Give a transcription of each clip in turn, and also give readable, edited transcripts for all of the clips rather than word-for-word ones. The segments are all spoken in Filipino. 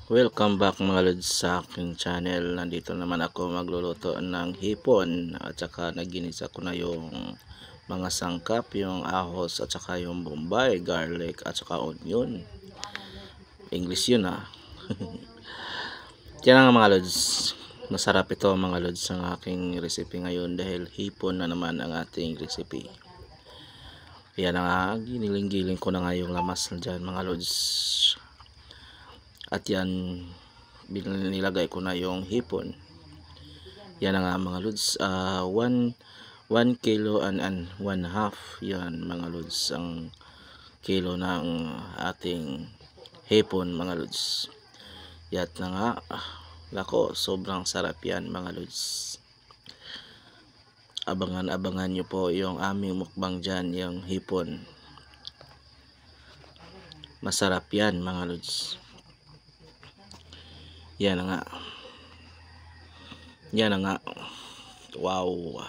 Welcome back mga lods sa aking channel. Nandito naman ako magluluto ng hipon at saka naginisa ko na yung mga sangkap, yung ahos at saka yung bombay, garlic at saka onion. English yun Yan nga mga lods. Masarap ito mga lods ang aking recipe ngayon dahil hipon na naman ang ating recipe. Yan na nga, giniling-giling ko na nga yung lamas na dyan mga lods. At yan, nilagay ko na yung hipon. Yan na nga mga lods, 1 kilo and 1/2 yan mga lods ang kilo ng ating hipon mga lods. Yan na nga, lako, sobrang sarap yan mga lods. Abangan nyo po yung aming mukbang dyan, yung hipon. Masarap yan mga lods. Yan na nga. Yan na nga. Wow.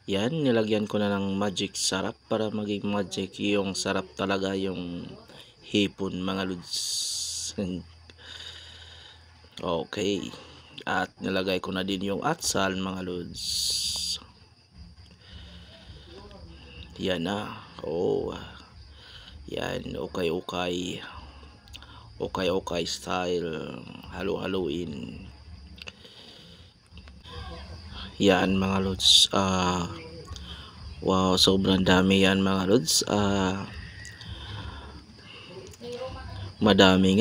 Yan, nilagyan ko na ng magic sarap para maging magic yung sarap talaga yung hipon mga lods. Okay. At nilagay ko na din yung atsal mga lods. Yan na. Oh. Yan, okay. Okay style, halo-haloin. Yan mga lods, wow, sobrang dami yan mga lods. Madami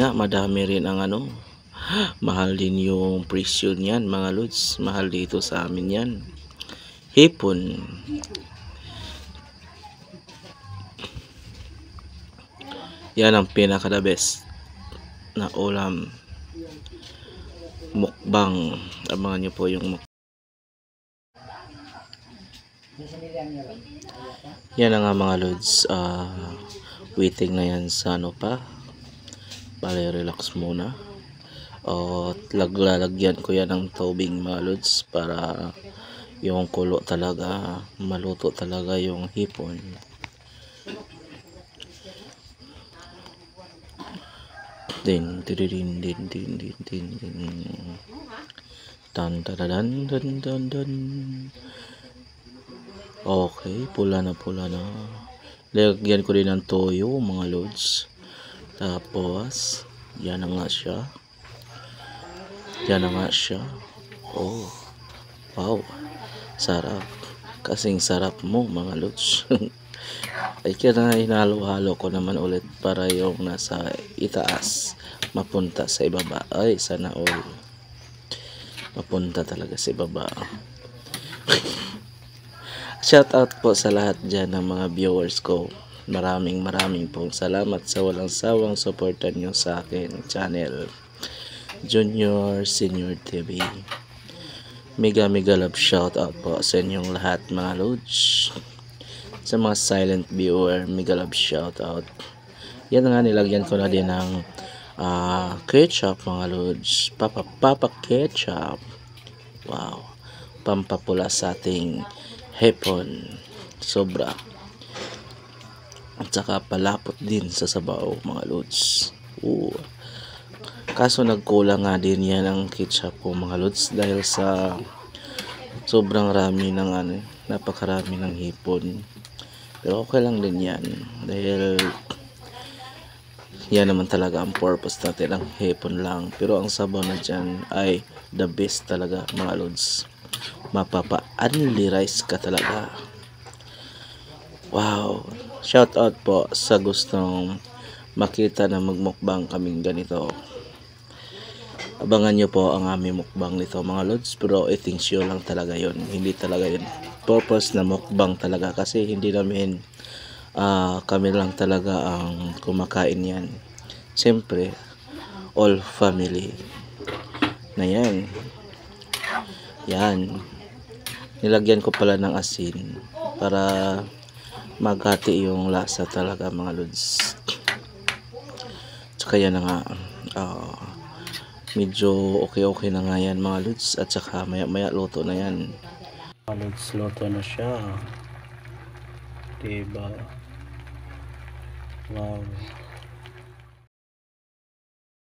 rin ang mahal din yung presyo niyan mga lods. Mahal dito sa amin yan, hipon. Yan ang pinaka the best na ulam mukbang. Abangan nyo po yung yan na nga mga lods. Waiting na yan sa bale, relax muna. Lalagyan ko yan ng tubig mga lods para yung kulo talaga, maluto talaga yung hipon. Din tan. Okay, pula na. Lagyan ko din ng toyo mga lods. Tapos yan na nga siya. Oh, wow, sarap. Kasing sarap mo mga lods. Ay kaya hinalo-halo ko naman ulit para yung nasa itaas mapunta sa ibaba. Ay sana all mapunta talaga sa ibaba. Shout out po sa lahat dyan ng mga viewers ko. Maraming pong salamat sa walang sawang supportan nyo sa akin channel Junior Senior TV. Mega love shout out po sa inyong lahat mga lods. Sa mga silent viewer, mega love shout out. Yan nga, nilagyan ko na din ng ketchup mga lods. Papa ketchup. Wow, pampapula sa ating hipon. Sobra. At saka palapot din sa sabaw mga lods. Kaso nagkulang nga din yan ang ketchup ko mga lods dahil sa sobrang rami ng napakarami ng hipon. Pero okay lang din yan dahil yan naman talaga ang purpose natin, ang hipon lang. Pero ang sabaw na dyan ay the best talaga mga lods. Mapapa-unli rice ka talaga. Wow, shout out po sa gustong makita na magmukbang kaming ganito. Abangan nyo po ang aming mukbang nito mga lods. Pero I think sure lang talaga yun. Hindi talaga yun purpose na mukbang talaga, kasi hindi namin kami lang talaga ang kumakain yan. Siyempre all family na yan. Nilagyan ko pala ng asin para maghati yung lasa talaga mga lods. Tsaka yan na nga, medyo okay na nga yan mga lods. At saka maya luto na yan mga lods. Luto na siya, diba? Wow.